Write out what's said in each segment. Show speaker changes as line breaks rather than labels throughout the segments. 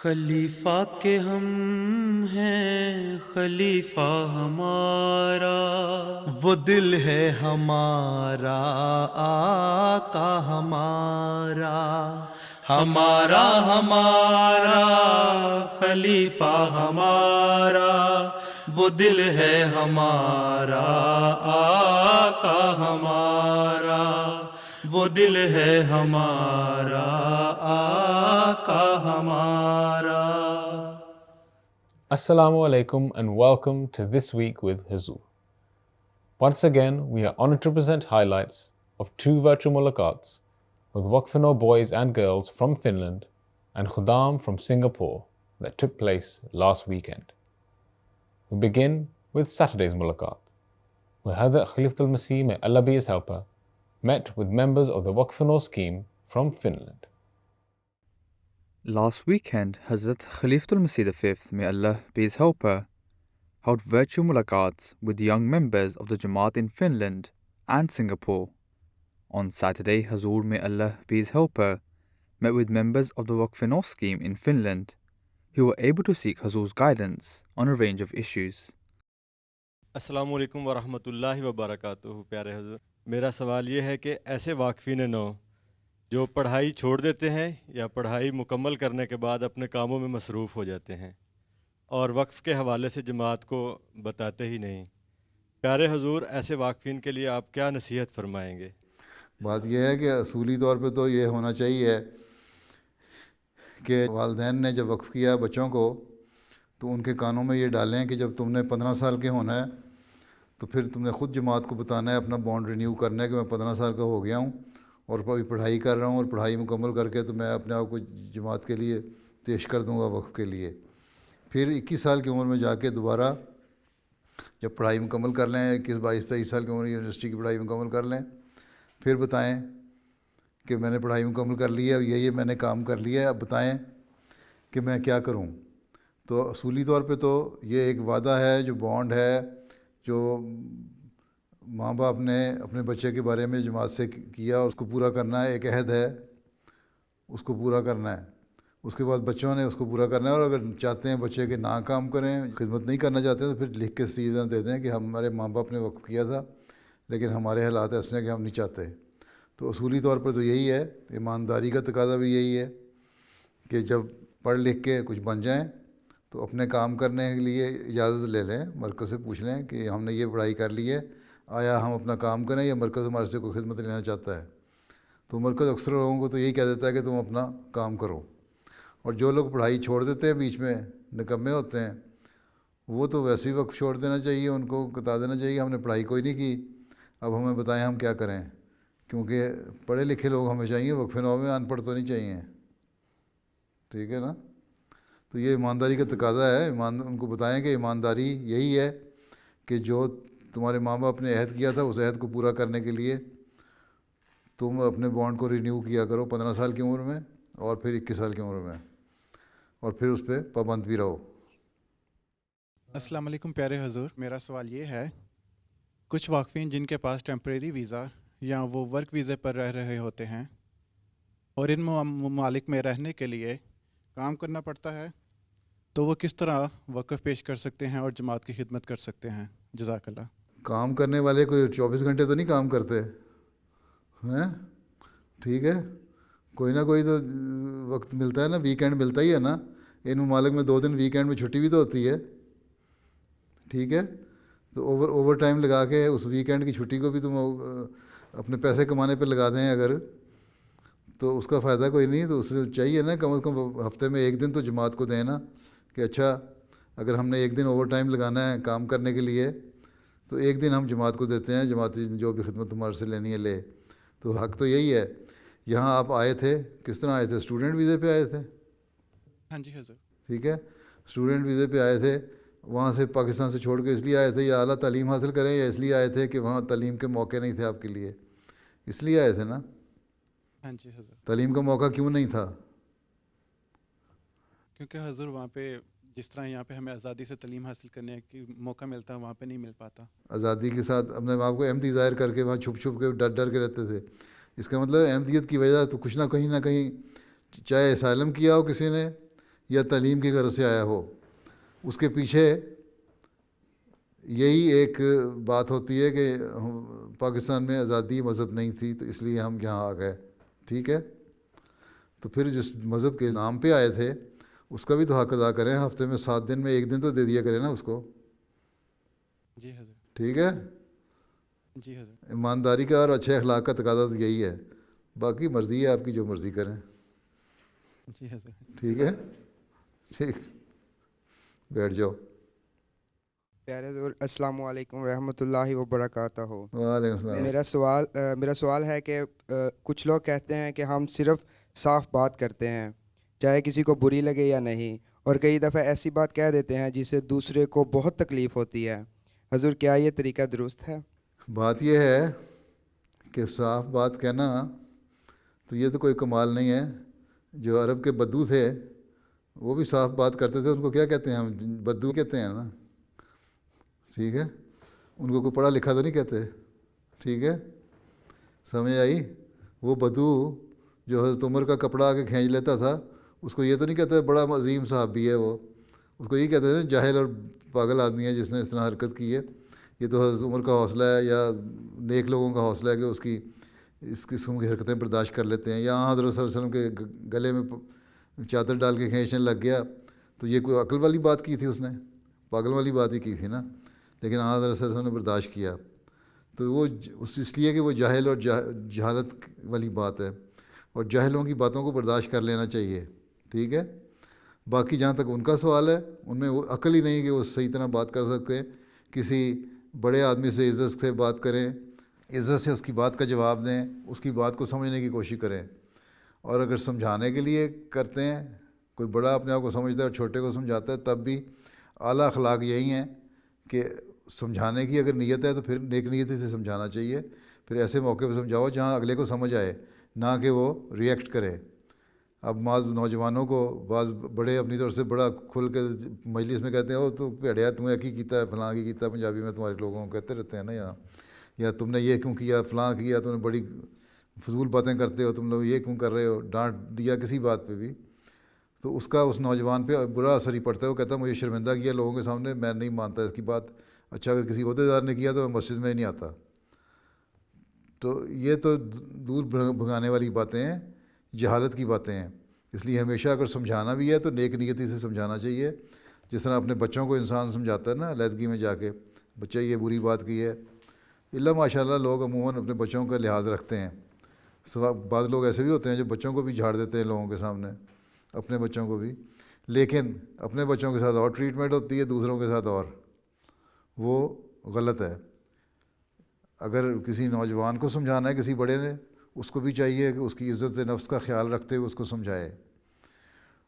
خلیفہ کے ہم ہیں خلیفہ ہمارا، وہ دل ہے ہمارا آقا ہمارا، ہمارا ہمارا خلیفہ ہمارا، وہ دل ہے ہمارا آقا ہمارا، وہ دل ہے ہمارا آقا ہمارا۔
Assalamu alaikum and welcome to This Week with Huzur. Once again, we are honored to present highlights of two virtual mulaqats with Waqf-e-Nau boys and girls from Finland and Khuddam from Singapore that took place last weekend. We begin with Saturday's mulaqat, where Hazrat Khalifatul Masih, may Allah be his helper, met with members of the Waqf-e-Nau scheme from Finland.
Last weekend, Hazrat Khalifatul Masih V, may Allah be his helper, held virtual mulaqats with young members of the Jamaat in Finland and Singapore. On Saturday, Hazur, may Allah be his helper, met with members of the Waqf-e-Nau scheme in Finland, who were able to seek Hazur's guidance on a range of issues.
السلام علیکم ورحمۃ اللہ وبرکاتہ۔ پیارے حضور، میرا سوال یہ ہے کہ ایسے واقفین نو جو پڑھائی چھوڑ دیتے ہیں یا پڑھائی مکمل کرنے کے بعد اپنے کاموں میں مصروف ہو جاتے ہیں اور وقف کے حوالے سے جماعت کو بتاتے ہی نہیں، پیارے حضور ایسے واقفین کے لیے آپ کیا نصیحت فرمائیں گے؟
بات یہ ہے کہ اصولی طور پہ تو یہ ہونا چاہیے کہ والدین نے جب وقف کیا بچوں کو تو ان کے کانوں میں یہ ڈالیں کہ جب تم نے 15 سال کے ہونا ہے تو پھر تم نے خود جماعت کو بتانا ہے، اپنا بانڈ رینیو کرنا ہے کہ میں 15 سال کا ہو گیا ہوں اور پڑھائی کر رہا ہوں، اور پڑھائی مکمل کر کے تو میں اپنے آپ کو جماعت کے لیے پیش کر دوں گا وقف کے لیے۔ پھر 21 سال کی عمر میں جا کے دوبارہ جب پڑھائی مکمل کر لیں، 21، 22، 23 سال کی عمر یونیورسٹی کی پڑھائی مکمل کر لیں، پھر بتائیں کہ میں نے پڑھائی مکمل کر لی ہے، اب یہ میں نے کام کر لیا ہے، اب بتائیں کہ میں کیا کروں۔ تو اصولی طور پہ تو یہ ایک وعدہ ہے، جو بانڈ ہے، جو ماں باپ نے اپنے بچے کے بارے میں جماعت سے کیا، اس کو پورا کرنا ہے، ایک عہد ہے، اس کو پورا کرنا ہے۔ اس کے بعد بچوں نے اس کو پورا کرنا ہے، اور اگر چاہتے ہیں بچے کے نہ کام کریں، خدمت نہیں کرنا چاہتے تو پھر لکھ کے سیدھا دے دیں کہ ہمارے ماں باپ نے وقف کیا تھا لیکن ہمارے حالات ایسے ہیں کہ ہم نہیں چاہتے۔ تو اصولی طور پر تو یہی ہے، ایمانداری کا تقاضا بھی یہی ہے کہ جب پڑھ لکھ کے کچھ بن جائیں تو اپنے کام کرنے کے لیے اجازت لے لیں، مرکز سے پوچھ لیں کہ ہم نے یہ پڑھائی کر لی ہے، آیا ہم اپنا کام کریں یا مرکز ہمارے سے کوئی خدمت لینا چاہتا ہے۔ تو مرکز اکثر لوگوں کو تو یہی کہہ دیتا ہے کہ تم اپنا کام کرو، اور جو لوگ پڑھائی چھوڑ دیتے ہیں بیچ میں، نکمے ہوتے ہیں، وہ تو ویسے ہی وقت چھوڑ دینا چاہیے، ان کو بتا دینا چاہیے ہم نے پڑھائی کوئی نہیں کی، اب ہمیں بتائیں ہم کیا کریں، کیونکہ پڑھے لکھے لوگ ہمیں چاہیے، وقف-e-نو میں ان پڑھ تو نہیں چاہیے، ٹھیک ہے نا۔ تو یہ ایمانداری کا تقاضا ہے، ان کو بتائیں کہ ایمانداری یہی ہے کہ جو تمہارے ماں باپ نے عہد کیا تھا اس عہد کو پورا کرنے کے لیے تم اپنے بانڈ کو رینیو کیا کرو 15 سال کی عمر میں اور پھر 21 سال کی عمر میں، اور پھر اس پہ پابند بھی رہو۔
السلام علیکم پیارے حضور، میرا سوال یہ ہے، کچھ واقفین جن کے پاس ٹیمپریری ویزا یا وہ ورک ویزے پر رہ رہے ہوتے ہیں اور ان ممالک میں رہنے کے لیے کام کرنا پڑتا ہے، تو وہ کس طرح وقف پیش کر سکتے ہیں اور جماعت کی خدمت کر سکتے ہیں؟ جزاک اللہ۔
کام کرنے والے کوئی 24 گھنٹے تو نہیں کام کرتے ہیں، ٹھیک ہے، کوئی نہ کوئی تو وقت ملتا ہے نا، ویکینڈ ملتا ہی ہے نا، ان ممالک میں 2 دن ویکینڈ میں چھٹی بھی تو ہوتی ہے، ٹھیک ہے، تو اوور ٹائم لگا کے اس ویکینڈ کی چھٹی کو بھی تم اپنے پیسے کمانے پہ لگا دیں اگر، تو اس کا فائدہ کوئی نہیں، تو اسے چاہیے نا کم از کم ہفتے میں 1 دن تو جماعت کو دیں نا، کہ اچھا اگر ہم نے 1 دن اوور ٹائم لگانا ہے کام کرنے کے لیے تو 1 دن ہم جماعت کو دیتے ہیں، جماعتی جو بھی خدمت تمہارے سے لینی ہے لے۔ تو حق تو یہی ہے۔ یہاں آپ آئے تھے، کس طرح آئے تھے؟ اسٹوڈنٹ ویزے پہ آئے تھے؟
ہاں جی حضور۔
ٹھیک ہے، اسٹوڈنٹ ویزے پہ آئے تھے، وہاں سے پاکستان سے چھوڑ کے اس لیے آئے تھے یا اعلیٰ تعلیم حاصل کریں، یا اس لیے آئے تھے کہ وہاں تعلیم کے موقع نہیں تھے آپ کے لیے؟ اس لیے آئے تھے نا۔
ہاں جی حضور۔
تعلیم کا موقع کیوں نہیں تھا؟
کیونکہ حضور وہاں پہ جس طرح یہاں پہ ہمیں آزادی سے تعلیم حاصل کرنے کی موقع ملتا ہے، وہاں پہ نہیں مل پاتا۔
آزادی کے ساتھ اپنے آپ کو احمدی ظاہر کر کے وہاں چھپ چھپ کے ڈر کے رہتے تھے۔ اس کا مطلب احمدیت کی وجہ تو کچھ نہ کہیں چاہے اسائلم کیا ہو کسی نے یا تعلیم کی غرض سے آیا ہو. اس کے پیچھے یہی ایک بات ہوتی ہے کہ پاکستان میں آزادی مذہب نہیں تھی تو اس لیے ہم یہاں آ گئے. ٹھیک ہے, تو پھر جس مذہب کے نام پہ آئے تھے اس کا بھی تو حق ادا کریں. ہفتے میں 7 دن میں 1 دن تو دے دیا کریں نا اس کو.
جی حضور.
ٹھیک ہے,
جی حضور.
ایمانداری کا اور اچھے اخلاق کا تقاضا تو یہی ہے. باقی مرضی ہے آپ کی, جو مرضی کریں.
جی حضور.
ٹھیک ہے, ٹھیک, بیٹھ جاؤ.
پیارے حضور السلام علیکم ورحمۃ اللہ وبرکاتہ.
وعلیکم السلام.
میرا سوال ہے کہ کچھ لوگ کہتے ہیں کہ ہم صرف صاف بات کرتے ہیں چاہے کسی کو بری لگے یا نہیں, اور کئی دفعہ ایسی بات کہہ دیتے ہیں جس سے دوسرے کو بہت تکلیف ہوتی ہے. حضور کیا یہ طریقہ درست ہے؟
بات یہ ہے کہ صاف بات کہنا تو یہ تو کوئی کمال نہیں ہے. جو عرب کے بدو تھے وہ بھی صاف بات کرتے تھے. ان کو کیا کہتے ہیں ہم؟ بدو کہتے ہیں نا. ٹھیک ہے, ان کو کوئی پڑھا لکھا تو نہیں کہتے. ٹھیک ہے, سمجھ آئی؟ وہ بدو جو حضرت عمر کا کپڑا آ کے کھینچ لیتا تھا اس کو یہ تو نہیں کہتے بڑا عظیم صحابی ہے وہ. اس کو یہ کہتے تھے جاہل اور پاگل آدمی ہے جس نے اس طرح حرکت کی ہے. یہ تو حضرت عمر کا حوصلہ ہے یا نیک لوگوں کا حوصلہ ہے کہ اس قسم کی حرکتیں برداشت کر لیتے ہیں. یہاں حضرت صلی اللہ علیہ وسلم کے گلے میں چادر ڈال کے کھینچنے لگ گیا تو یہ کوئی عقل والی بات کی تھی؟ اس نے پاگل والی بات ہی کی تھی نا. لیکن حضرت صلی اللہ علیہ وسلم نے برداشت کیا. تو وہ اس لیے کہ وہ جاہل اور جہالت والی بات ہے, اور جاہلوں کی باتوں کو برداشت کر لینا چاہیے. ٹھیک ہے, باقی جہاں تک ان کا سوال ہے ان میں وہ عقل ہی نہیں کہ وہ صحیح طرح بات کر سکتے. کسی بڑے آدمی سے عزت سے بات کریں, عزت سے اس کی بات کا جواب دیں, اس کی بات کو سمجھنے کی کوشش کریں. اور اگر سمجھانے کے لیے کرتے ہیں, کوئی بڑا اپنے آپ کو سمجھتا ہے اور چھوٹے کو سمجھاتا ہے, تب بھی اعلیٰ اخلاق یہی ہیں کہ سمجھانے کی اگر نیت ہے تو پھر نیک نیتی سے سمجھانا چاہیے. پھر ایسے موقع پہ سمجھاؤ جہاں اگلے کو سمجھ آئے, نہ کہ وہ ریئیکٹ کرے. اب بعض نوجوانوں کو بعض بڑے اپنی طرف سے بڑا کھل کے مجلس میں کہتے ہیں وہ تو بھیڑیا تمہیں کی کیتا ہے, فلاں کی کیتا ہے. پنجابی میں تمہارے لوگوں کو کہتے رہتے ہیں نا یہاں, یا تم نے یہ کیوں کیا, فلاں کیا, تم نے بڑی فضول باتیں کرتے ہو, تم لوگ یہ کیوں کر رہے ہو. ڈانٹ دیا کسی بات پہ بھی تو اس کا اس نوجوان پہ برا اثر ہی پڑتا ہے. وہ کہتا ہے مجھے شرمندہ کیا لوگوں کے سامنے, میں نہیں مانتا اس کی بات. اچھا اگر کسی عہدے دار نے کیا تو میں مسجد میں ہی نہیں آتا. تو یہ تو دور بھگانے والی باتیں ہیں, جہالت کی باتیں ہیں. اس لیے ہمیشہ اگر سمجھانا بھی ہے تو نیک نیتی سے سمجھانا چاہیے. جس طرح اپنے بچوں کو انسان سمجھاتا ہے نا علیحدگی میں جا کے, بچہ یہ بری بات کی ہے. اللہ ماشاء اللہ لوگ عموماً اپنے بچوں کا لحاظ رکھتے ہیں. بعض لوگ ایسے بھی ہوتے ہیں جو بچوں کو بھی جھاڑ دیتے ہیں لوگوں کے سامنے, اپنے بچوں کو بھی. لیکن اپنے بچوں کے ساتھ اور ٹریٹمنٹ ہوتی ہے, دوسروں کے ساتھ اور, وہ غلط ہے. اگر کسی نوجوان کو سمجھانا ہے کسی بڑے نے, اس کو بھی چاہیے کہ اس کی عزت نفس کا خیال رکھتے ہوئے اس کو سمجھائے.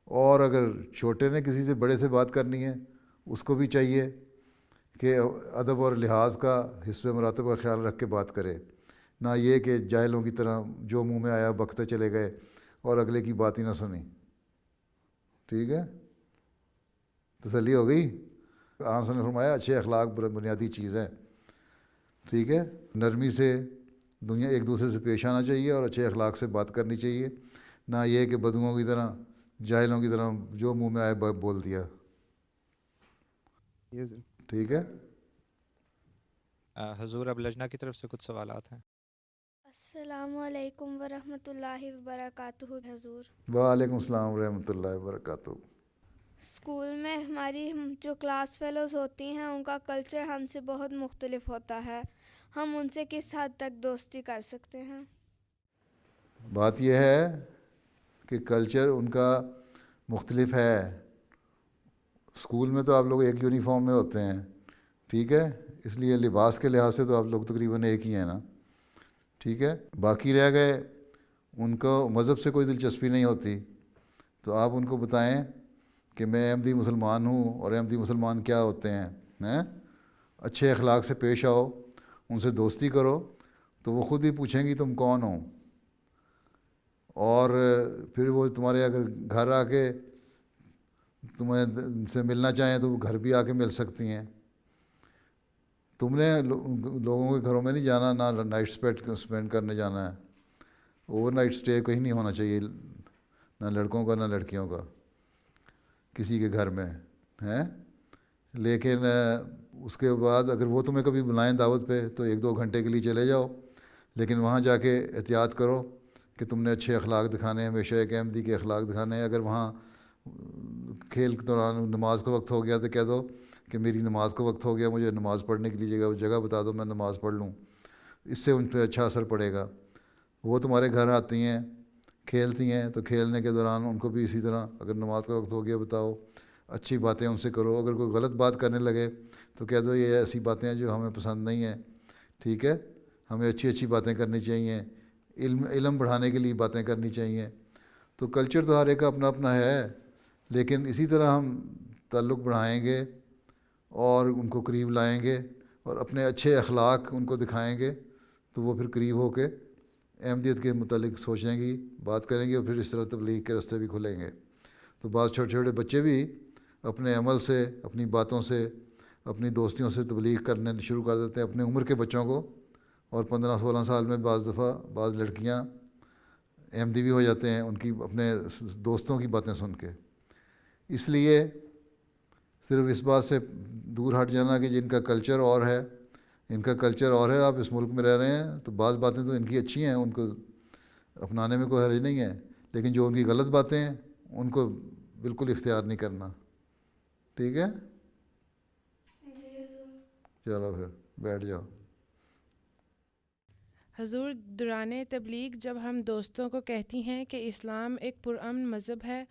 اور اگر چھوٹے نے کسی سے بڑے سے بات کرنی ہے اس کو بھی چاہیے کہ ادب اور لحاظ کا حسب مراتب کا خیال رکھ کے بات کرے, نہ یہ کہ جاہلوں کی طرح جو منہ میں آیا بکتے چلے گئے اور اگلے کی بات ہی نہ سنی. ٹھیک ہے, تسلی ہو گئی؟ آن نے فرمایا اچھے اخلاق بنیادی چیز ہے. ٹھیک ہے, نرمی سے دنیا ایک دوسرے سے پیش آنا چاہیے اور اچھے اخلاق سے بات کرنی چاہیے, نہ یہ کہ بدوؤں کی طرح جاہلوں کی طرح جو منہ میں آئے بول دیا. ٹھیک ہے.
حضور اب لجنہ کی طرف سے کچھ سوالات ہیں.
السلام علیکم ورحمۃ اللہ وبرکاتہ. حضور
وعلیکم السلام ورحمۃ اللہ وبرکاتہ.
اسکول میں ہماری جو کلاس فیلوز ہوتی ہیں ان کا کلچر ہم سے بہت مختلف ہوتا ہے, ہم ان سے کس حد تک دوستی کر سکتے ہیں؟
بات یہ ہے کہ کلچر ان کا مختلف ہے. اسکول میں تو آپ لوگ ایک یونیفارم میں ہوتے ہیں, ٹھیک ہے, اس لیے لباس کے لحاظ سے تو آپ لوگ تقریباً ایک ہی ہیں نا. ٹھیک ہے, باقی رہ گئے ان کو مذہب سے کوئی دلچسپی نہیں ہوتی, تو آپ ان کو بتائیں کہ میں احمدی مسلمان ہوں, اور احمدی مسلمان کیا ہوتے ہیں. اچھے اخلاق سے پیش آؤ, ان سے دوستی کرو, تو وہ خود ہی پوچھیں گی تم کون ہو. اور پھر وہ تمہارے اگر گھر آ کے تمہیں سے ملنا چاہیں تو وہ گھر بھی آ کے مل سکتی ہیں. تم نے لوگوں کے گھروں میں نہیں جانا, نہ نائٹ اسپینڈ کرنے جانا ہے. اوور نائٹ اسٹے کہیں نہیں ہونا چاہیے, نہ لڑکوں کا نہ لڑکیوں کا. کسی کے گھر میں ہیں، لیکن اس کے بعد اگر وہ تمہیں کبھی بلائیں دعوت پہ تو 1-2 گھنٹے کے لیے چلے جاؤ، لیکن وہاں جا کے احتیاط کرو کہ تم نے اچھے اخلاق دکھانے ہیں، ہمیشہ ایک احمدی کے اخلاق دکھانے ہیں۔ اگر وہاں کھیل کے دوران نماز کا وقت ہو گیا تو کہہ دو کہ میری نماز کا وقت ہو گیا، مجھے نماز پڑھنے کے لیے جگہ بتا دو، میں نماز پڑھ لوں۔ اس سے ان پہ اچھا اثر پڑے گا۔ وہ تمہارے گھر آتی ہیں، کھیلتی ہیں، تو کھیلنے کے دوران ان کو بھی اسی طرح اگر نماز کا وقت ہو گیا بتاؤ، اچھی باتیں ان سے کرو۔ اگر کوئی غلط بات کرنے لگے تو کہہ دو یہ ایسی باتیں ہیں جو ہمیں پسند نہیں ہیں، ٹھیک ہے، ہمیں اچھی باتیں کرنی چاہیے، علم بڑھانے کے لیے باتیں کرنی چاہیے۔ تو کلچر تو ہر ایک کا اپنا اپنا ہے، لیکن اسی طرح ہم تعلق بڑھائیں گے اور ان کو قریب لائیں گے اور اپنے اچھے اخلاق ان کو دکھائیں گے تو وہ پھر قریب ہو کے احمدیت کے متعلق سوچیں گی، بات کریں گے، اور پھر اس طرح تبلیغ کے راستے بھی کھلیں گے۔ تو بعض چھوٹے چھوٹے بچے بھی اپنے عمل سے، اپنی باتوں سے، اپنی دوستیوں سے تبلیغ کرنے شروع کر دیتے ہیں اپنے عمر کے بچوں کو، اور 15-16 سال میں بعض دفعہ بعض لڑکیاں احمدی بھی ہو جاتے ہیں ان کی اپنے دوستوں کی باتیں سن کے۔ اس لیے صرف اس بات سے دور ہٹ جانا کہ جن کا کلچر اور ہے، ان کا کلچر اور ہے، آپ اس ملک میں رہ رہے ہیں تو بعض باتیں تو ان کی اچھی ہیں، ان کو اپنانے میں کوئی حرج نہیں ہے، لیکن جو ان کی غلط باتیں ہیں ان کو بالکل اختیار نہیں کرنا، ٹھیک ہے؟ چلو پھر بیٹھ جاؤ۔
حضور، دوران تبلیغ جب ہم دوستوں کو کہتی ہیں کہ اسلام ایک پرامن مذہب ہے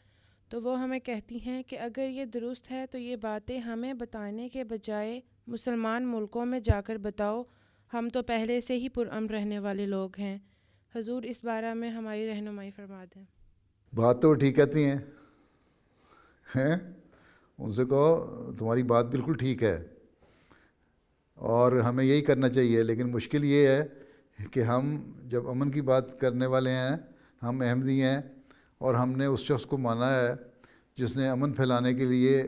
تو وہ ہمیں کہتی ہیں کہ اگر یہ درست ہے تو یہ باتیں ہمیں بتانے کے بجائے مسلمان ملکوں میں جا کر بتاؤ، ہم تو پہلے سے ہی پرامن رہنے والے لوگ ہیں۔ حضور اس بارے میں ہماری رہنمائی فرما دیں۔
بات تو ٹھیک کہتی ہیں، ان سے کہو تمہاری بات بالکل ٹھیک ہے اور ہمیں یہی کرنا چاہیے، لیکن مشکل یہ ہے کہ ہم جب امن کی بات کرنے والے ہیں، ہم احمدی ہیں اور ہم نے اس شخص کو مانا ہے جس نے امن پھیلانے کے لیے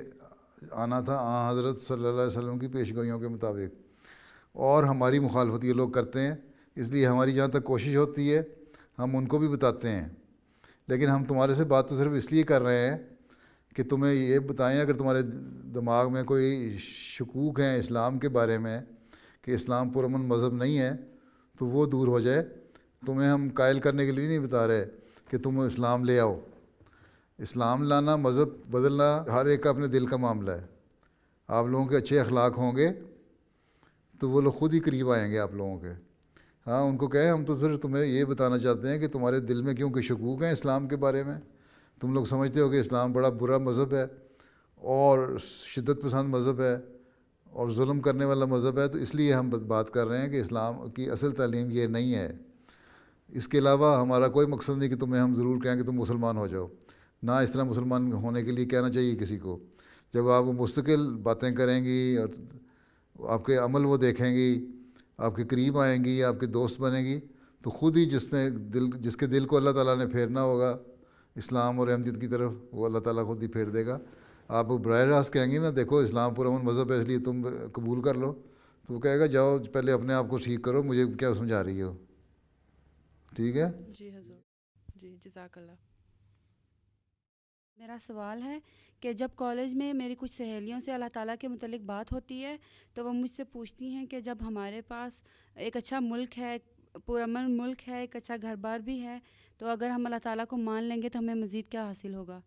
آنا تھا حضرت صلی اللہ علیہ وسلم کی پیشگوئیوں کے مطابق، اور ہماری مخالفت یہ لوگ کرتے ہیں۔ اس لیے ہماری جہاں تک کوشش ہوتی ہے ہم ان کو بھی بتاتے ہیں، لیکن ہم تمہارے سے بات تو صرف اس لیے کر رہے ہیں کہ تمہیں یہ بتائیں، اگر تمہارے دماغ میں کوئی شکوک ہیں اسلام کے بارے میں کہ اسلام پرامن مذہب نہیں ہے تو وہ دور ہو جائے۔ تمہیں ہم قائل کرنے کے لیے نہیں بتا رہے کہ تم اسلام لے آؤ۔ اسلام لانا، مذہب بدلنا ہر ایک کا اپنے دل کا معاملہ ہے۔ آپ لوگوں کے اچھے اخلاق ہوں گے تو وہ لوگ خود ہی قریب آئیں گے آپ لوگوں کے۔ ہاں، ان کو کہیں ہم تو صرف تمہیں یہ بتانا چاہتے ہیں کہ تمہارے دل میں کیونکہ شکوک ہیں اسلام کے بارے میں، تم لوگ سمجھتے ہو کہ اسلام بڑا برا مذہب ہے اور شدت پسند مذہب ہے اور ظلم کرنے والا مذہب ہے، تو اس لیے ہم بات کر رہے ہیں کہ اسلام کی اصل تعلیم یہ نہیں ہے۔ اس کے علاوہ ہمارا کوئی مقصد نہیں کہ تمہیں ہم ضرور کہیں کہ تم مسلمان ہو جاؤ، نہ اس طرح مسلمان ہونے کے لیے کہنا چاہیے کسی کو۔ جب آپ مستقل باتیں کریں گی اور آپ کے عمل وہ دیکھیں گی، آپ کے قریب آئیں گی، آپ کے دوست بنیں گی، تو خود ہی جس کے دل کو اللہ تعالیٰ نے پھیرنا ہوگا اسلام اور احمدیت کی طرف، وہ اللہ تعالیٰ خود ہی پھیر دے گا۔ آپ براہ راست کہیں گے نا دیکھو اسلام پرامن مذہب ہے اس لیے تم قبول کر لو، تو وہ کہے گا جاؤ پہلے اپنے آپ کو ٹھیک کرو، مجھے کیا سمجھا رہی ہو، ٹھیک ہے؟
جی حضور، جی جزاک اللہ۔
میرا سوال ہے کہ جب کالج میں میری کچھ سہیلیوں سے اللہ تعالیٰ کے متعلق بات ہوتی ہے تو وہ مجھ سے پوچھتی ہیں کہ جب ہمارے پاس ایک اچھا ملک ہے، پرامن ملک ہے، ایک اچھا گھر بار بھی ہے، تو اگر ہم اللہ تعالیٰ کو مان لیں گے تو ہمیں مزید کیا حاصل ہوگا؟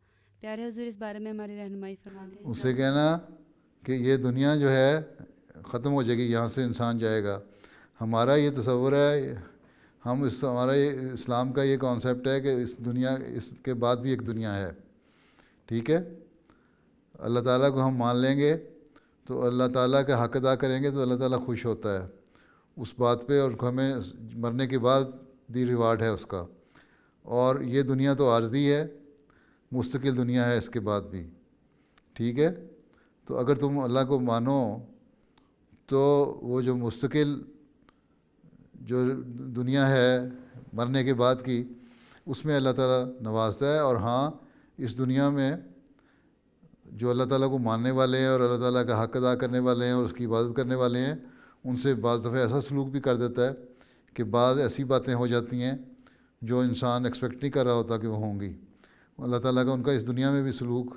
پیارے حضور اس بارے میں ہماری رہنمائی فرما دیں۔
اس سے کہنا کہ یہ دنیا جو ہے ختم ہو جائے گی، یہاں سے انسان جائے گا۔ ہمارا یہ تصور ہے، ہمارا یہ اسلام کا یہ کانسیپٹ ہے کہ اس کے بعد بھی ایک دنیا ہے، ٹھیک ہے؟ اللہ تعالیٰ کو ہم مان لیں گے تو اللہ تعالیٰ کا حق ادا کریں گے تو اللہ تعالیٰ خوش ہوتا ہے اس بات پہ، اور ہمیں مرنے کے بعد دی ریوارڈ ہے اس کا۔ اور یہ دنیا تو عارضی ہے، مستقل دنیا ہے اس کے بعد بھی، ٹھیک ہے؟ تو اگر تم اللہ کو مانو تو وہ جو مستقل جو دنیا ہے مرنے کے بعد کی، اس میں اللہ تعالیٰ نوازتا ہے۔ اور ہاں، اس دنیا میں جو اللہ تعالیٰ کو ماننے والے ہیں اور اللہ تعالیٰ کا حق ادا کرنے والے ہیں اور اس کی عبادت کرنے والے ہیں، ان سے بعض دفعہ ایسا سلوک بھی کر دیتا ہے کہ بعض ایسی باتیں ہو جاتی ہیں جو انسان ایکسپیکٹ نہیں کر رہا ہوتا کہ وہ ہوں گی۔ اللہ تعالیٰ کا ان کا اس دنیا میں بھی سلوک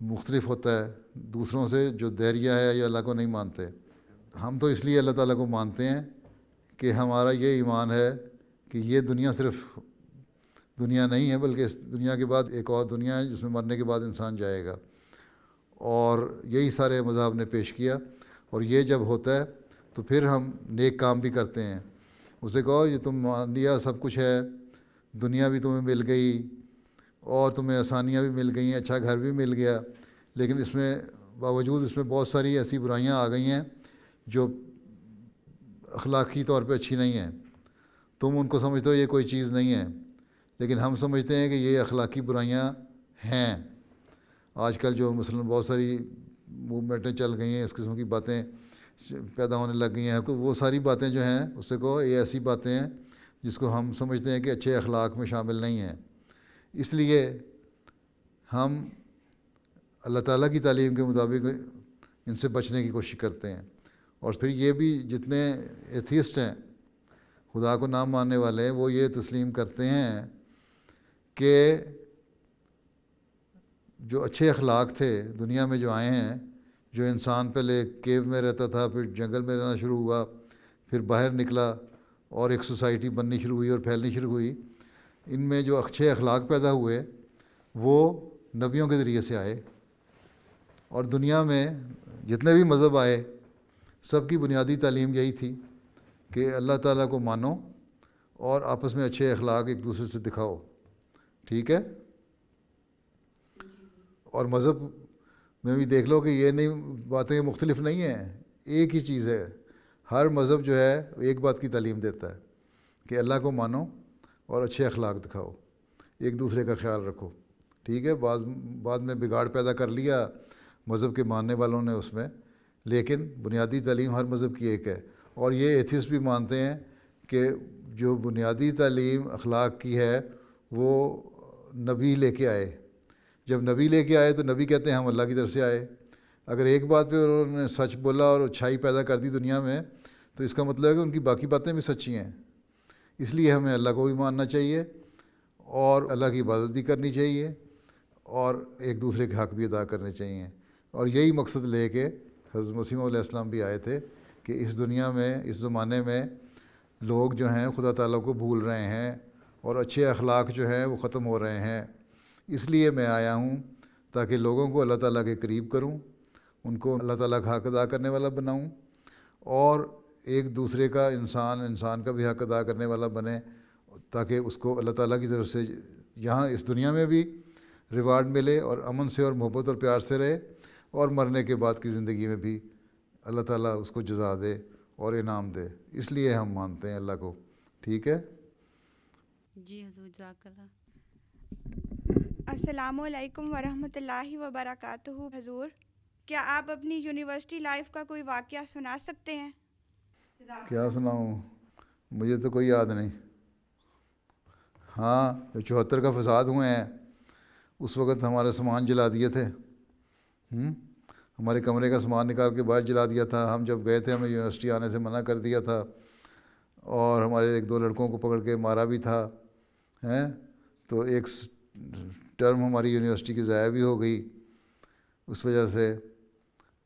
مختلف ہوتا ہے دوسروں سے جو دہریہ ہے یا اللہ کو نہیں مانتے. ہم تو اس لیے اللہ تعالیٰ کو مانتے ہیں کہ ہمارا یہ ایمان ہے کہ یہ دنیا صرف دنیا نہیں ہے، بلکہ اس دنیا کے بعد ایک اور دنیا ہے جس میں مرنے کے بعد انسان جائے گا. اور یہی سارے مذہب نے پیش کیا. اور یہ جب ہوتا ہے تو پھر ہم نیک کام بھی کرتے ہیں. اسے کہو یہ تم مان لیا سب کچھ ہے، دنیا بھی تمہیں مل گئی اور تمہیں آسانیاں بھی مل گئیں، اچھا گھر بھی مل گیا، لیکن اس میں باوجود اس میں بہت ساری ایسی برائیاں آ گئی ہیں جو اخلاقی طور پہ اچھی نہیں ہیں. تم ان کو سمجھتے ہو یہ کوئی چیز نہیں ہے، لیکن ہم سمجھتے ہیں کہ یہ اخلاقی برائیاں ہیں. آج کل جو مثلاً بہت ساری موومنٹیں چل گئی ہیں، اس قسم کی باتیں پیدا ہونے لگ گئی ہیں، تو وہ ساری باتیں جو ہیں اس سے کہو یہ ایسی باتیں ہیں جس کو ہم سمجھتے ہیں کہ اچھے اخلاق میں شامل نہیں ہیں. اس لیے ہم اللہ تعالیٰ کی تعلیم کے مطابق ان سے بچنے کی کوشش کرتے ہیں. اور پھر یہ بھی جتنے ایتھیسٹ ہیں، خدا کو نہ ماننے والے، وہ یہ تسلیم کرتے ہیں کہ جو اچھے اخلاق تھے دنیا میں جو آئے ہیں، جو انسان پہلے کیو میں رہتا تھا، پھر جنگل میں رہنا شروع ہوا، پھر باہر نکلا اور ایک سوسائٹی بننی شروع ہوئی اور پھیلنی شروع ہوئی، ان میں جو اچھے اخلاق پیدا ہوئے وہ نبیوں کے ذریعے سے آئے. اور دنیا میں جتنے بھی مذہب آئے سب کی بنیادی تعلیم یہی تھی کہ اللہ تعالیٰ کو مانو اور آپس میں اچھے اخلاق ایک دوسرے سے دکھاؤ. ٹھیک ہے؟ اور مذہب میں بھی دیکھ لو کہ یہ نہیں باتیں مختلف نہیں ہیں، ایک ہی چیز ہے. ہر مذہب جو ہے ایک بات کی تعلیم دیتا ہے کہ اللہ کو مانو اور اچھے اخلاق دکھاؤ، ایک دوسرے کا خیال رکھو. ٹھیک ہے؟ بعد میں بگاڑ پیدا کر لیا مذہب کے ماننے والوں نے اس میں، لیکن بنیادی تعلیم ہر مذہب کی ایک ہے. اور یہ ایتھیسٹ بھی مانتے ہیں کہ جو بنیادی تعلیم اخلاق کی ہے وہ نبی لے کے آئے. جب نبی لے کے آئے تو نبی کہتے ہیں ہم اللہ کی طرف سے آئے. اگر ایک بات پہ انہوں نے سچ بولا اور اچھائی پیدا کر دی دنیا میں تو اس کا مطلب ہے کہ ان کی باقی باتیں بھی سچی ہیں. اس لیے ہمیں اللہ کو بھی ماننا چاہیے اور اللہ کی عبادت بھی کرنی چاہیے اور ایک دوسرے کے حق بھی ادا کرنے چاہیے. اور یہی مقصد لے کے حضرت مسیح علیہ السلام بھی آئے تھے کہ اس دنیا میں اس زمانے میں لوگ جو ہیں خدا تعالیٰ کو بھول رہے ہیں اور اچھے اخلاق جو ہیں وہ ختم ہو رہے ہیں. اس لیے میں آیا ہوں تاکہ لوگوں کو اللہ تعالیٰ کے قریب کروں، ان کو اللہ تعالیٰ کا حق ادا کرنے والا بناؤں اور ایک دوسرے کا انسان کا بھی حق ادا کرنے والا بنے، تاکہ اس کو اللہ تعالیٰ کی طرف سے یہاں اس دنیا میں بھی ریوارڈ ملے اور امن سے اور محبت اور پیار سے رہے، اور مرنے کے بعد کی زندگی میں بھی اللہ تعالیٰ اس کو جزا دے اور انعام دے. اس لیے ہم مانتے ہیں اللہ کو. ٹھیک ہے؟
جی حضور جزاک اللہ.
السلام علیکم ورحمۃ اللہ وبرکاتہ. حضور کیا آپ اپنی یونیورسٹی لائف کا کوئی واقعہ سنا سکتے ہیں؟
کیا سناؤں؟ مجھے تو کوئی یاد نہیں. ہاں، جو 74 کا فساد ہوئے ہیں اس وقت ہمارے سامان جلا دیے تھے. ہمارے کمرے کا سامان نکال کے باہر جلا دیا تھا. ہم جب گئے تھے ہمیں یونیورسٹی آنے سے منع کر دیا تھا اور ہمارے 1-2 لڑکوں کو پکڑ کے مارا بھی تھا. تو ایک ٹرم ہماری یونیورسٹی کی ضائع بھی ہو گئی اس وجہ سے.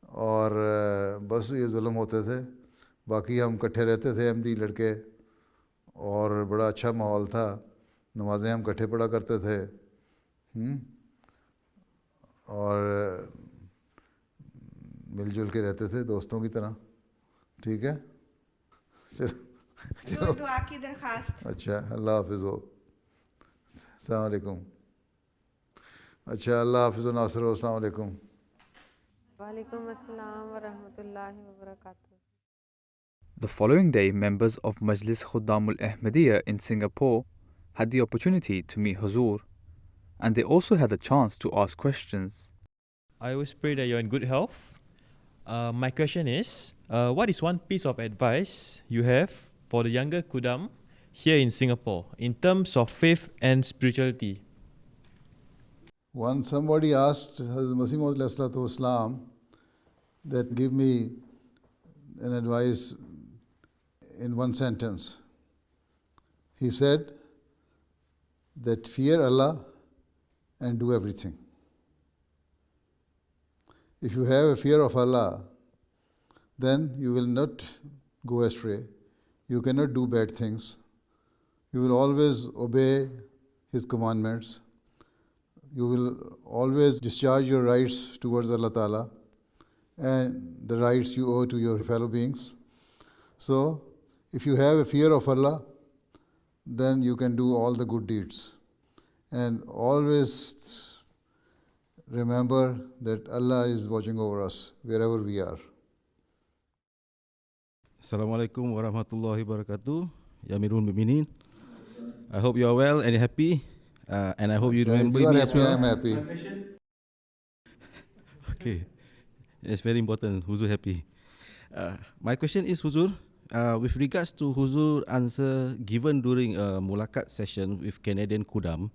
اور بس یہ ظلم ہوتے تھے. باقی ہم اکٹھے رہتے تھے ایم ڈی لڑکے اور بڑا اچھا ماحول تھا. نمازیں ہم اکٹھے پڑھا کرتے تھے اور مل جل کے رہتے تھے دوستوں کی طرح. ٹھیک ہے؟ چلو
دعا کی درخواست.
اچھا، اللہ حافظ ہو. السلام علیکم. اچھا، اللہ حافظ و ناصر ہو. السلام علیکم.
وعلیکم السلام ورحمۃ اللہ وبرکاتہ.
The following day, members of Majlis Khuddam al-Ahmadiyya in Singapore had the opportunity to meet Huzoor, and they also had the chance to ask questions.
I always pray that you're in good health. My question is, what is one piece of advice you have for the younger Khuddam here in Singapore in terms of faith and spirituality?
Once somebody asked Hazrat Masih Maud alayhi salatu wasalam that give me an advice in one sentence. He said that fear Allah and do everything. If you have a fear of Allah, then you will not go astray. You cannot do bad things. You will always obey His commandments. You will always discharge your rights towards Allah Ta'ala and the rights you owe to your fellow beings. So, if you have a fear of Allah, then you can do all the good deeds. And always remember that Allah is watching over us wherever we are.
Assalamualaikum warahmatullahi wabarakatuh. Yamirul Muminin. I hope you are well and happy. And I hope you remember
If you are
me
happy,
as well.
I am happy.
Okay. It's very important, Huzur happy. My question is, Huzur, with regards to Huzur answer given during a Mulakat session with Canadian Kudam,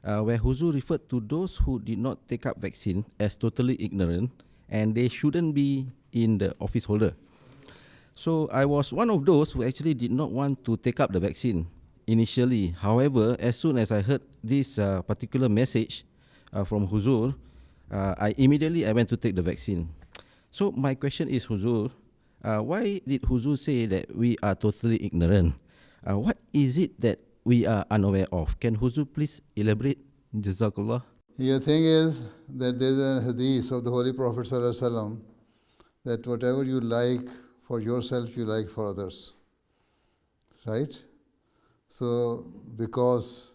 where Huzur referred to those who did not take up vaccine as totally ignorant and they shouldn't be in the office holder. So I was one of those who actually did not want to take up the vaccine initially. However, as soon as I heard this particular message from Huzur, I immediately went to take the vaccine. So my question is, Huzur, why did Huzur say that we are totally ignorant? What is it that we are unaware of? Can Huzur please elaborate? Jazakallah.
The thing is that there is a hadith of the Holy Prophet ﷺ that whatever you like for yourself, you like for others. Right? So, because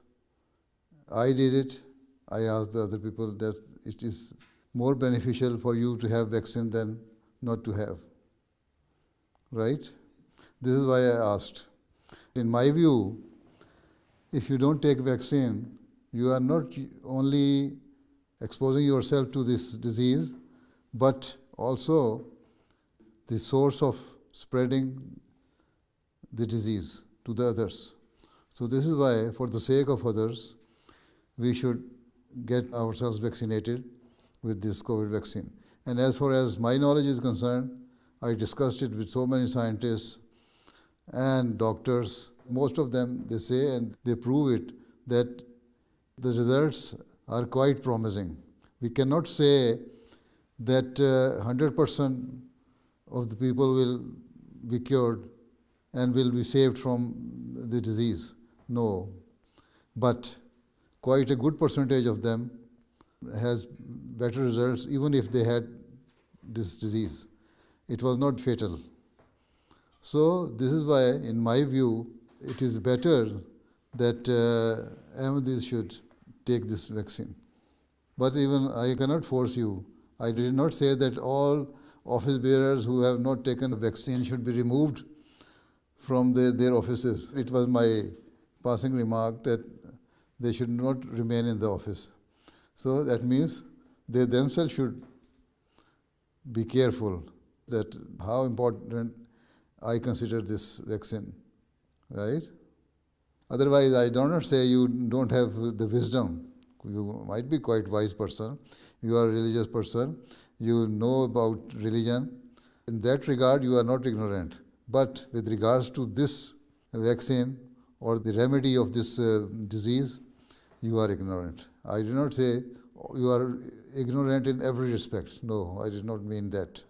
I did it, I asked the other people that it is more beneficial for you to have vaccine than not to have. Right? This is why I asked. In my view, if you don't take vaccine, you are not only exposing yourself to this disease, but also the source of spreading the disease to the others. So this is why, for the sake of others, we should get ourselves vaccinated with this COVID vaccine. And as far as my knowledge is concerned, I discussed it with so many scientists and doctors. Most of them, they say and they prove it, that the results are quite promising. We cannot say that 100% of the people will be cured and will be saved from the disease. No. But quite a good percentage of them has better results even if they had this disease. It was not fatal. So this is why, in my view, it is better that Ahmadis should take this vaccine. But even I cannot force you. I did not say that all office bearers who have not taken a vaccine should be removed from their offices. It was my passing remark that they should not remain in the office. So that means they themselves should be careful that how important I consider this vaccine, right? Otherwise, I do not say you don't have the wisdom. You might be quite wise person. You are a religious person. You know about religion. In that regard, you are not ignorant. But with regards to this vaccine or the remedy of this disease, you are ignorant. I do not say you are ignorant in every respect. No, I did not mean that.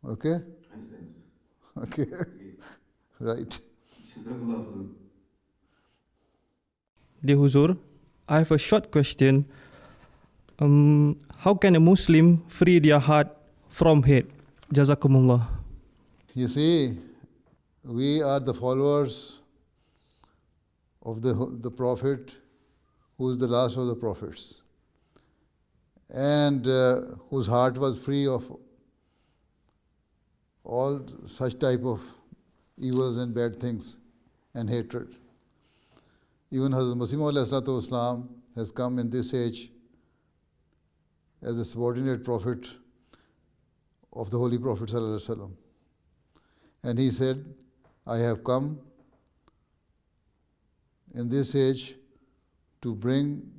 Okay? Okay. Right.
Dear Huzur, I have a short question. How can a Muslim free their heart from hate? Jazakumullah.
You see, we are the followers of the Prophet, who is the last of the prophets, and whose heart was free of all such type of evils and bad things and hatred. Even Hazrat Masih Maud Islam has come in this age as a subordinate prophet of the Holy Prophet ﷺ. And he said, I have come in this age to bring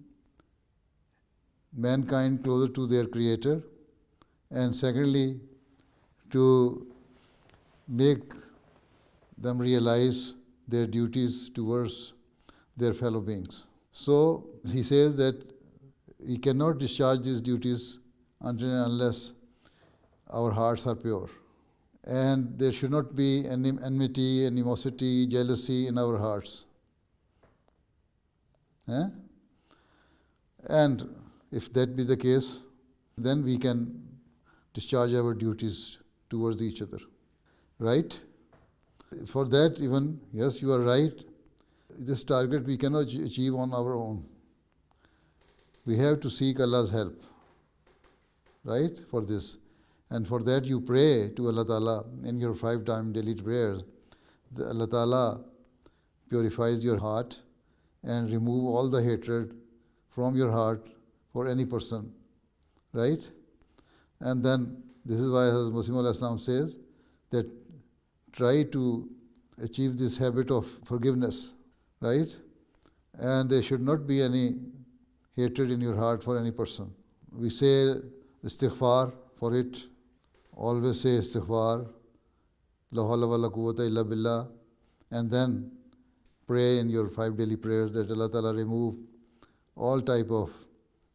mankind closer to their Creator, and secondly, to make them realize their duties towards their fellow beings. So he says that he cannot discharge these duties until and unless our hearts are pure. And there should not be any enmity, animosity, jealousy in our hearts. And if that be the case, then we can discharge our duties towards each other. Right? For that even, yes, you are right, this target we cannot achieve on our own. We have to seek Allah's help, right, for this. And for that you pray to Allah Ta'ala in your 5-time daily prayers. Allah Ta'ala purifies your heart and remove all the hatred from your heart for any person, right? And then this is why Hazrat Masih Maud Islam says that try to achieve this habit of forgiveness, right? And there should not be any hatred in your heart for any person. We say istighfar for it. Always say istighfar, la hawla wa la quwwata illa billah, and then pray in your 5 daily prayers that Allah Ta'ala remove all type of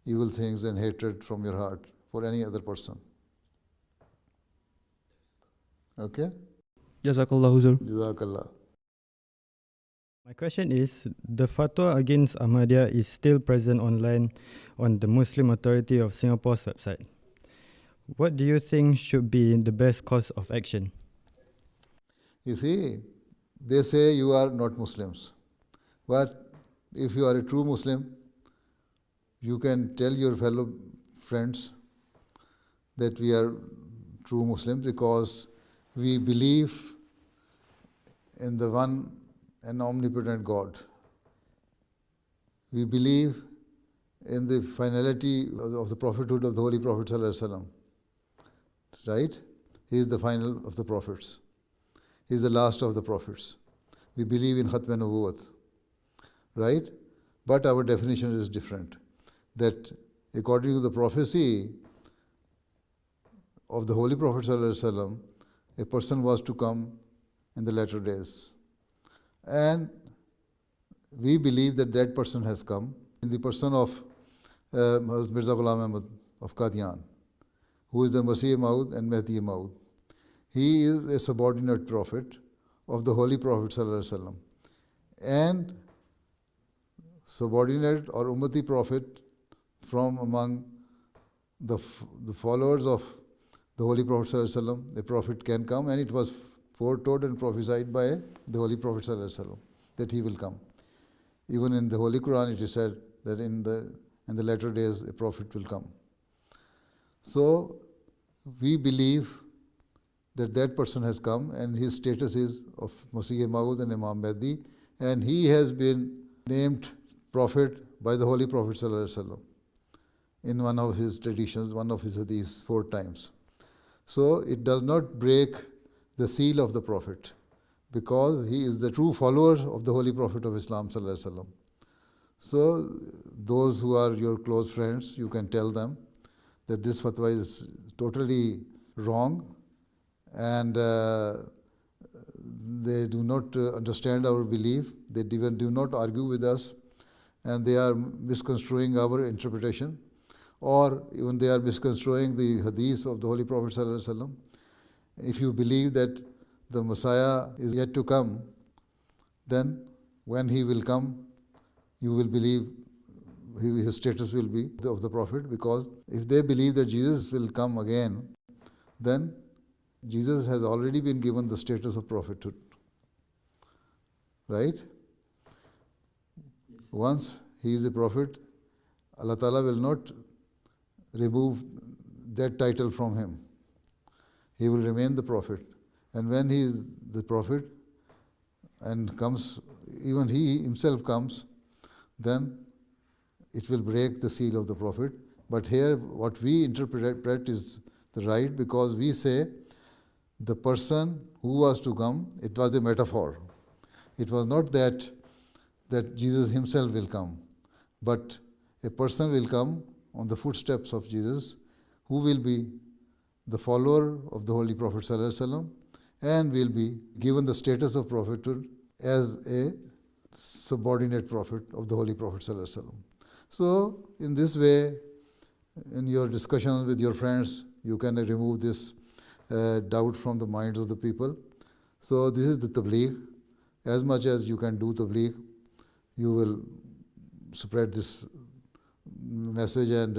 evil things and hatred from your heart for any other person. Okay?
Jazakallah Huzur.
Jazakallah.
My question is, the fatwa against Ahmadiyya is still present online on the Muslim Authority of Singapore's website. What do you think should be the best course of action?
You see, they say you are not Muslims. But if you are a true Muslim, you can tell your fellow friends that we are true Muslims because we believe in the one and omnipotent God. We believe in the finality of the prophethood of the Holy Prophet Sallallahu Alaihi Wasallam. Right? He is the final of the prophets. He is the last of the prophets. We believe in Khatm Nubuwwat. Right? But our definition is different. That according to the prophecy of the Holy Prophet Sallallahu Alaihi Wasallam, a person was to come in the latter days. And we believe that that person has come in the person of Mirza Ghulam Ahmad of Qadian, who is the Masih Maud and Mahdi Maud. He is a subordinate prophet of the Holy Prophet Sallallahu Alaihi Wasallam, and subordinate or Ummati prophet from among the followers of the Holy Prophet Sallallahu Alaihi Wasallam. The prophet can come, and it was foretold and prophesied by the Holy Prophet Sallallahu Alaihi Wasallam that he will come. Even in the Holy Quran it is said that in the latter days a prophet will come. So we believe that that person has come, and his status is of Masih Maud and Imam Mahdi, and he has been named prophet by the Holy Prophet Sallallahu Alaihi Wasallam in one of his traditions, one of his hadiths 4 times. So it does not break the seal of the prophet, because he is the true follower of the Holy Prophet of Islam Sallallahu Alaihi Wasallam. So those who are your close friends, you can tell them that this fatwa is totally wrong, and they do not understand our belief. They even do not argue with us, and they are misconstruing our interpretation, or even they are misconstruing the hadith of the Holy Prophet Sallallahu Alaihi Wasallam. If you believe that the Messiah is yet to come, then when he will come, you will believe his status will be of the Prophet, because if they believe that Jesus will come again, then Jesus has already been given the status of prophethood. Right? Once he is a prophet, Allah Ta'ala will not remove that title from him. He will remain the prophet. And when he is the prophet and comes, even he himself comes, then it will break the seal of the prophet. But here what we interpret is the right, because we say the person who was to come, it was a metaphor. It was not that Jesus himself will come, but a person will come on the footsteps of Jesus, who will be the follower of the Holy Prophet Sallallahu Alaihi Wasallam, and will be given the status of prophethood as a subordinate prophet of the Holy Prophet Sallallahu Alaihi Wasallam. So in this way, in your discussions with your friends, you can remove this doubt from the minds of the people. So this is the tabligh. As much as you can do tabligh, you will spread this message and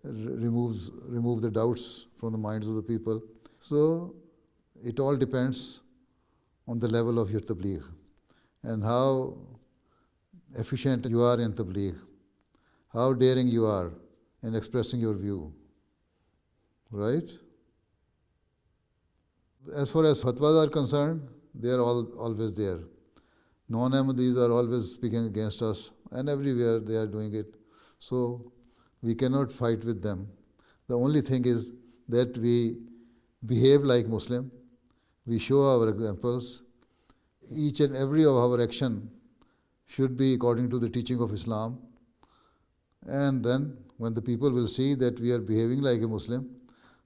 remove the doubts from the minds of the people. So it all depends on the level of your tabligh and how efficient you are in tabligh, how daring you are in expressing your view, right? As far as fatwas are concerned, they are always there. Non-Ahmadis are always speaking against us, and everywhere they are doing it. So we cannot fight with them. The only thing is that we behave like Muslim, we show our examples. Each and every of our action should be according to the teaching of Islam. And then when the people will see that we are behaving like a Muslim,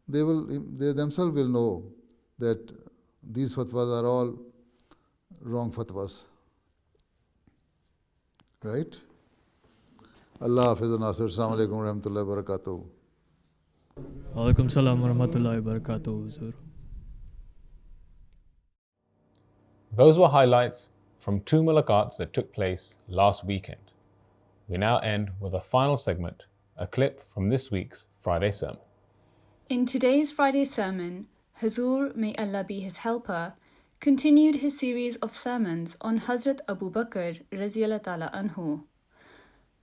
they themselves will know that these fatwas are all wrong fatwas. Right? Allah Hafiz Nasir. Assalamu alaikum wa rahmatullahi wa barakatuh.
Alaikum salam wa rahmatullahi wa barakatuh, Huzur.
Those were highlights from 2 mulaqats that took place last weekend. We now end with a final segment, a clip from this week's Friday sermon.
In today's Friday sermon, Huzur, may Allah be his helper, continued his series of sermons on Hazrat Abu Bakr Raziyallahu Ta'ala Anhu.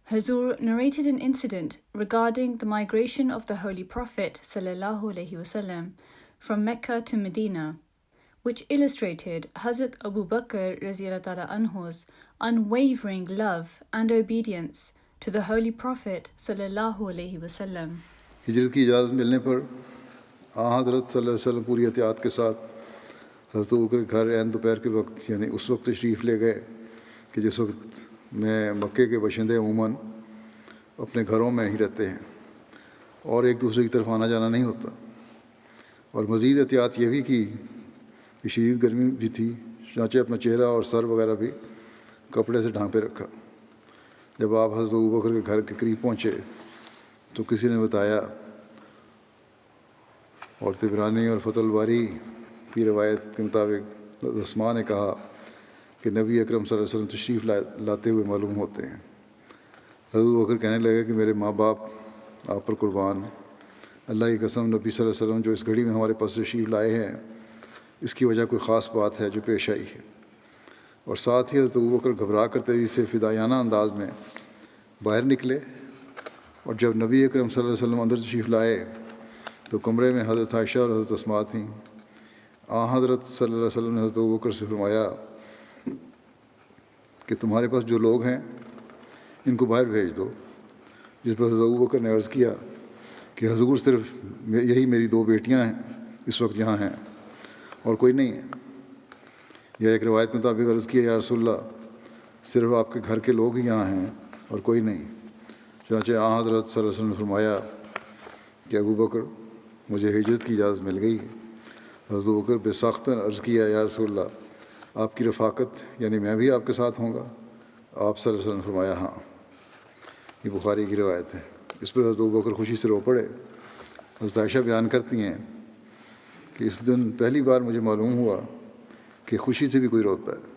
Huzur narrated an incident regarding the migration of the Holy Prophet Sallallahu Alaihi Wasallam from Mecca to Medina, which illustrated Hazrat Abu Bakr Raziyallahu Ta'ala Anhu's unwavering love and obedience to the Holy Prophet Sallallahu Alaihi Wasallam.
ہجرت کی اجازت ملنے پر حضرت صلی اللہ علیہ وسلم پوری احتیاط کے ساتھ حضرت ابو بکر گھر عین دوپہر کے وقت یعنی اس وقت تشریف لے گئے کہ جس وقت میں مکے کے باشندے عموماً اپنے گھروں میں ہی رہتے ہیں اور ایک دوسرے کی طرف آنا جانا نہیں ہوتا. اور مزید احتیاط یہ بھی کی کہ شدید گرمی بھی تھی، چنانچہ اپنا چہرہ اور سر وغیرہ بھی کپڑے سے ڈھانپے رکھا. جب آپ حضرت ابو بکر کے گھر کے قریب پہنچے تو کسی نے بتایا اور طبرانی اور فتح الباری کی روایت کے مطابق اسماء نے کہا کہ نبی اکرم صلی اللہ علیہ وسلم تشریف لاتے ہوئے معلوم ہوتے ہیں. حضرت ابو بکر کہنے لگے کہ میرے ماں باپ آپ پر قربان، اللہ کی قسم نبی صلی اللہ علیہ وسلم جو اس گھڑی میں ہمارے پاس تشریف لائے ہیں اس کی وجہ کوئی خاص بات ہے جو پیش آئی ہے. اور ساتھ ہی حضرت ابو بکر گھبرا کر تیزی سے فدائیانہ انداز میں باہر نکلے، اور جب نبی اکرم صلی اللہ علیہ وسلم اندر تشریف لائے تو کمرے میں حضرت عائشہ اور حضرت اسماء تھیں. حضرت صلی اللہ علیہ وسلم نے حضرت ابو بکر سے فرمایا کہ تمہارے پاس جو لوگ ہیں ان کو باہر بھیج دو. جس پر حضرت ابو بکر نے عرض کیا کہ حضور صرف یہی میری 2 بیٹیاں ہیں اس وقت یہاں ہیں اور کوئی نہیں ہے. یا ایک روایت کے مطابق عرض کیا یا رسول اللہ صرف آپ کے گھر کے لوگ ہی یہاں ہیں اور کوئی نہیں. چنانچہ حضرت صلی اللہ علیہ وسلم نے فرمایا کہ ابو بکر مجھے ہجرت کی اجازت مل گئی. حضرت ابو بکر بے ساختن عرض کیا یا رسول اللہ آپ کی رفاقت یعنی میں بھی آپ کے ساتھ ہوں گا؟ آپ صلی اللہ علیہ وسلم نے فرمایا ہاں. یہ بخاری کی روایت ہے. اس پر حضرت ابو بکر خوشی سے رو پڑے. حضرت عائشہ بیان کرتی ہیں کہ اس دن پہلی بار مجھے معلوم ہوا کہ خوشی سے بھی کوئی روتا ہے.